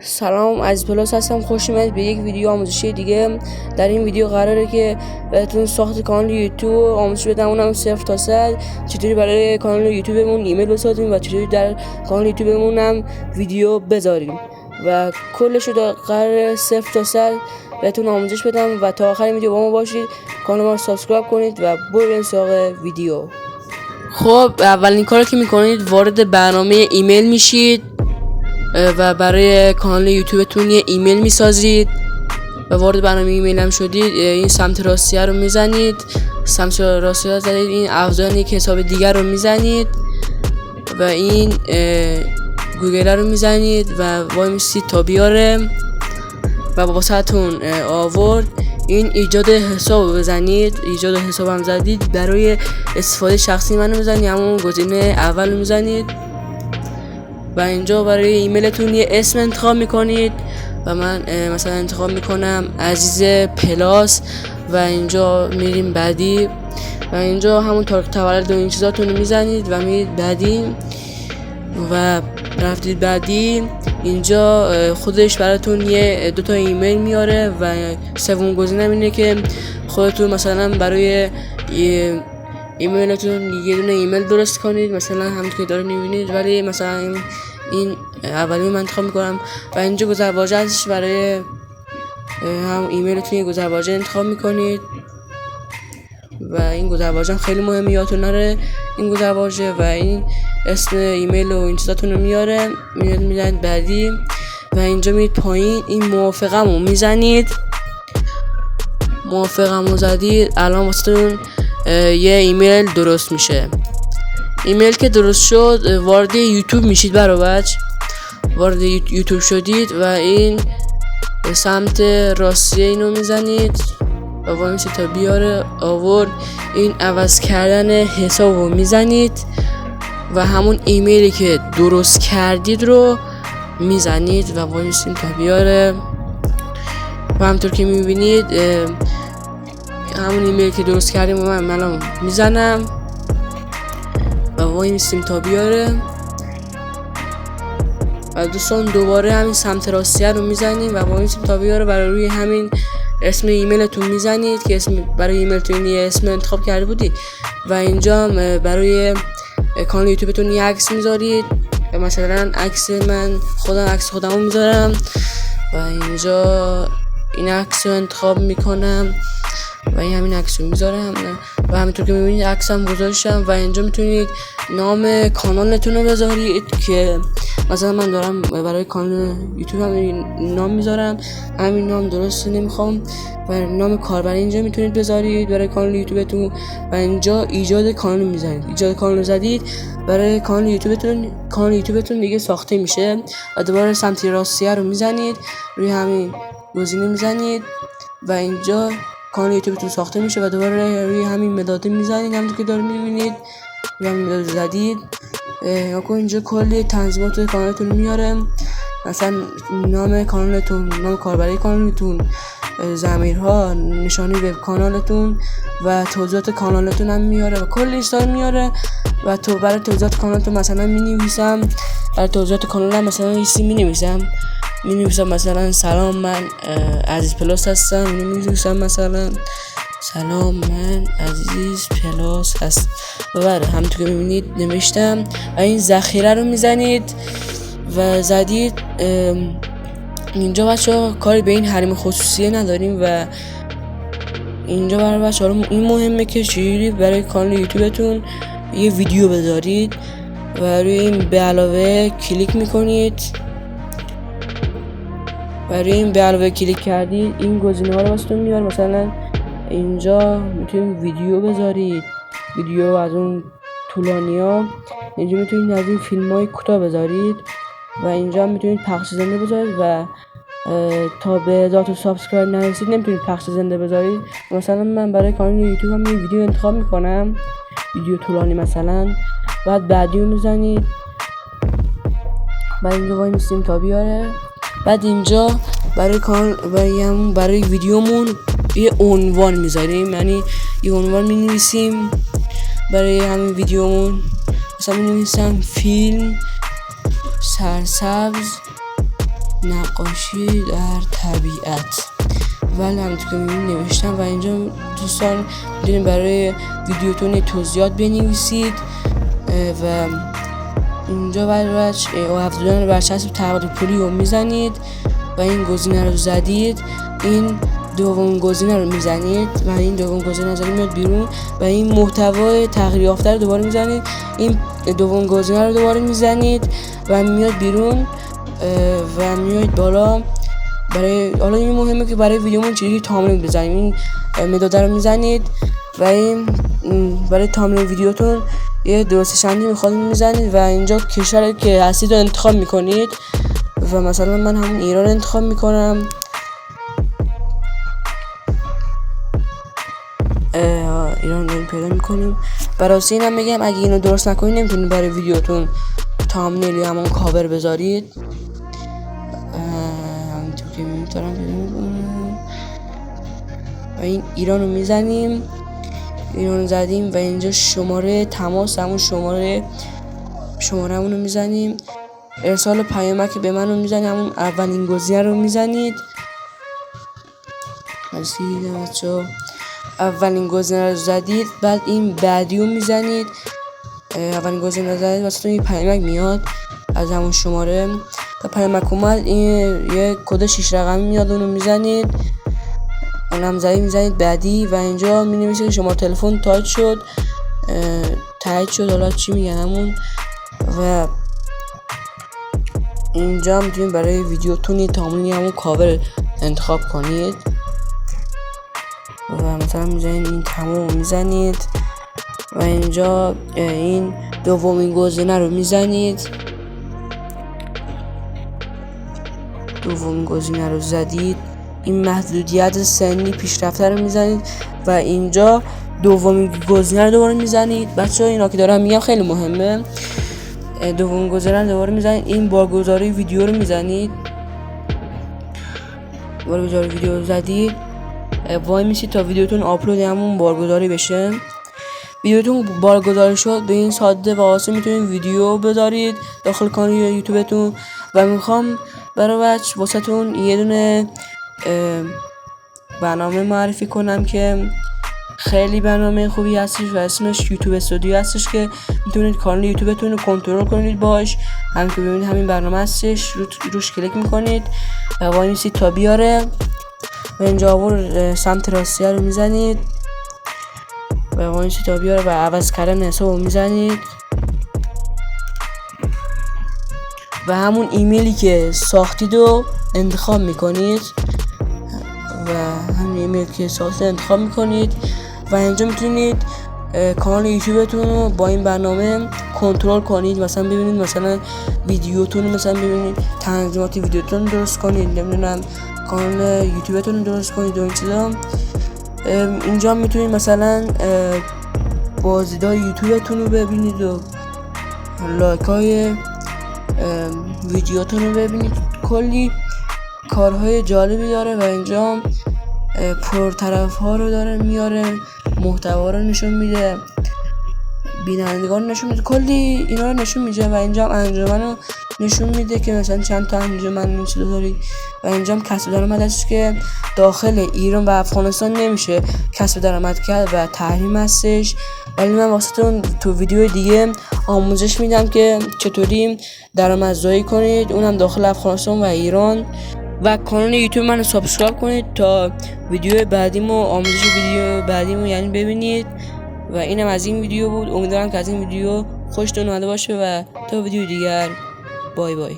سلام، از پلاس هستم. خوش اومدید به یک ویدیو آموزشی دیگه. در این ویدیو قراره که بهتون ساخت کانال یوتیوب آموزش بدم، اونم 0 تا 100 چطوری برای کانال یوتیوبمون ایمیل بسازیم و چطوری در کانال یوتیوبمون هم ویدیو بذاریم و کلش رو قراره 0 تا 100 بهتون آموزش بدم و تا آخر ویدیو با ما باشید. کانال ما رو سابسکرایب کنید و بریم سراغ ویدیو. خب اولین کاری که میکنید وارد برنامه ایمیل میشید و برای کانال یوتیوبتون یه ایمیل میسازید و وارد برنامه ایمیل هم شدید. این سمت راستیه رو میزنید، سمت راستیه رو زدید، این افزایان یک حساب دیگر رو میزنید و این گوگل رو میزنید و وای میستید تا بیاره و با واسهتون آورد. این ایجاد حساب رو بزنید، ایجاد حساب هم زدید، برای استفاده شخصی منو میزنید، همون گزینه اول رو میزنید و اینجا برای ایمیلتون یه اسم انتخاب میکنید و من مثلا انتخاب میکنم عزیز پلاس و اینجا میریم بعدی و اینجا همون تاریخ تولد و این چیزاتون رو میزنید و میرید بعدی و رفتید بعدی. اینجا خودش براتون یه دوتا ایمیل میاره و سوم گزینه اینه که خودتون مثلا برای ایمیلتون یه دونه ایمیل درست کنید، مثلا همون که داره میبینید، ولی مثلا این اولی من انتخاب میکنم و اینجا گذرواژه ازش برای هم ایمیلتون یه گذرواژه انتخاب میکنید و این گذرواژه خیلی مهمه یادتون نره این گذرواژه و این اسم ایمیل و این چیزاتون رو میاره. میزنید بعدی و اینجا میرید پایین این موافقم رو میزنید. موافقم رو زدید، الان واسهتون یه ایمیل درست میشه. ایمیل که درست شد وارد یوتیوب میشید، بچه وارد یوتیوب شدید و این سمت راستیه اینو میزنید و وای میشه تا بیاره آورد. این عوض کردن حساب رو میزنید و همون ایمیلی که درست کردید رو میزنید و وای میشید تا بیاره و همطور که میبینید همون ایمیلی که درست کردیم من میزنم و وای میستیم تا بیاره و دوستان دوباره همین سمت راستیه رو میزنیم و وای میستیم تا بیاره. برای روی همین اسم ایمیلتون میزنید که اسم برای ایمیلتون یه اسم انتخاب کرده بودید و اینجا برای کانال یوتیوبتون یه عکس میذارید و مثلا عکس من عکس خودمو میذارم و اینجا این عکس رو انتخاب میکنم و این همین عکس رو میذارم و همینطور که میبینید عکسم گذاشتم و اینجا میتونید نام کانالتون رو بذارید که مثلا من دارم برای کانال یوتیوب هم نام میذارم، همین نام درسته نمیخوام و نام کاربری اینجا میتونید بذارید برای کانال یوتیوبتون و اینجا ایجاد کانال میزنید. ایجاد کانال زدید برای کانال یوتیوبتون دیگه ساخته میشه و دوباره سمت راستیه رو میزنید، روی همین گزینه میزنید و اینجا کانال یوتیوبتون ساخته میشه و دوباره روی همین مداد میزنید همونطور که دارید میبینید. روی همین مداد زدید اینجا کلی تنظیمات کانالتون میاره، مثلا نام کانالتون، نام کاربری کانالتون، ضمیرها، نشانی وب کانالتون و توضیحات کانالتون هم میاره و کلی چیزا میاره و تو برای توضیحات کانالتون مثلا مینویسم، برای توضیحات کانالم مثلا ایسی مینویسم مثلا سلام من عزیز پلاس هستم، مینویسم مثلا سلام من عزیز پلاس هست و بعد همونطور که میبینید نوشتم و این ذخیره رو میزنید و زدید. اینجا بچه‌ها کاری به این حریم خصوصیه نداریم و اینجا برای بچه‌ها این مهمه که چجوری برای کانال یوتیوبتون یه ویدیو بذارید و روی این به علاوه کلیک میکنید. برای این به علاوه کلیک کردید این گزینه ها رو واسهتون میاره، مثلا اینجا میتونید ویدیو بذارید، ویدیو از اون طولانی ها، اینجا میتونید از این فیلم های کوتاه بذارید و اینجا میتونید پخش زنده بذارید و تا به 1000 تا سابسکرایب نرسید نمیتونید پخش زنده بذارید. مثلا من برای کانال یوتیوب هم یه ویدیو انتخاب میکنم، ویدیو طولانی مثلا، بعد بعدی رو میزنید و اینجا وای میستیم تا بیاره. بعد اینجا برای کانال برای ویدیومون یه عنوان میذاریم، یعنی یه عنوان مینویسیم برای همین ویدیومون، مثلا مینویسم فیلم سرسبز نقاشی در طبیعت. ولی همونطور که می‌بینید نوشتم و اینجا دوستان می‌تونید برای ویدیوتون توضیحات بنویسید و اینجا برای افزودن برچسب تغییر پولی رو میزنید و این گزینه رو زدید. این دوم گزینه رو میزنید و این دوم گزینه رو میاد بیرون و این محتوای تغییر یافته رو دوباره میزنید. این دوم گزینه رو دوباره میزنید و میاد بیرون و میاد بالا. حالا این مهمه که برای ویدیومون چجوری تاملین بزنیم. این مداد رو میزنید و این برای تاملین ویدیوتون یه درست شنی میخواد میزنید و اینجا کشور که هستید رو انتخاب میکنید و مثلا من همون ایران انتخاب میکنم. ایران رو پیدا میکنیم. برای این هم میگم اگه اینو درست نکنید نمیتونید برای ویدیوتون تامنیل یا همون کاور بذارید. همونطور که میتونم پیدا میکنم و این ایران رو میزنیم. ایران زدیم و اینجا شماره تماس همون شماره همون رو میزنیم. ارسال پیامک به من رو میزنیم. همون اولین گزینه رو میزنید. اولین گزینه رو زدید، بعد این بعدی رو میزنید. اولین گزینه رو زدید واسه این پیامک میاد از همون شماره. تا پیامک اومد این یه کد 6 رقمی میاد، اونو میزنید. اونم میزنید بعدی و اینجا مینویسید که شماره تلفن تایید شد. حالا چی میگن همون. و اینجا میتونید برای ویدیوتون تاملین همون کاور انتخاب کنید و مثلا میزنید این تمام میزنید و اینجا این دومین گزینه رو میزنید. دومین گزینه رو زدید. این محدودیت سنی پیشرفته رو میزنید و اینجا دومین گزینه رو دوباره میزنید. بچه‌ها اینا که دارم میگم خیلی مهمه. دومین گزینه رو دوباره میزنید. این بارگذاری ویدیو رو میزنید. بارگذاری ویدیو رو زدید. وای میسید تا ویدیوتون آپلود همون بارگذاری بشه. ویدیوتون بارگذاری شد. به این ساده و آسان میتونید ویدیو بذارید داخل کانال یوتیوبتون. و میخوام برای واسهتون یه دونه برنامه معرفی کنم که خیلی برنامه خوبی هستش و اسمش یوتیوب استودیو هستش که میتونید کانال یوتیوبتون رو کنترل کنید باش. همین که ببینید همین برنامه هستش، روش کلیک میکنید و وای میسید تا بیاره و اینجا سمت راستی رو میزنید و وای میسید تا بیاره و عوض کردن حساب رو میزنید و همون ایمیلی که ساختید رو انتخاب میکنید و همون ایمیل که ساختید انتخاب میکنید و اینجا میتونید کانال یوتیوبتون رو با این برنامه کنترل کنید. مثلا ببینید مثلا ویدیوتون مثلا ببینید تنظیمات ویدیوتون درست کنید، نمیدونم کانال یوتیوبتون رو درست کنید و این چیزا. اینجا میتونید مثلا بازدیدهای یوتیوبتون رو ببینید و لایک های ویدیوتون رو ببینید. کلی کارهای جالبی داره و اینجا پرطرف ها رو داره میاره، محتوا رو نشون میده، بینندگان نشون میده، کلی اینا رو نشون میده و اینجا انجمن رو نشون میده که مثلا چند تا انجمن این چیزا داری و اینجا کسب درآمد هستش که داخل ایران و افغانستان نمیشه کسب درآمد کرد و تحریم هستش. ولی من واسهتون تو ویدیو دیگه آموزش میدم که چطوری درآمدزایی کنید، اونم داخل افغانستان و ایران. و کانال یوتیوب من رو سابسکرایب کنید تا ویدیو بعدیمو آموزش ویدیو بعدیمو یعنی ببینید. و اینم از این ویدیو بود. امیدوارم که از این ویدیو خوشتون اومده باشه و تا ویدیو دیگر بای بای.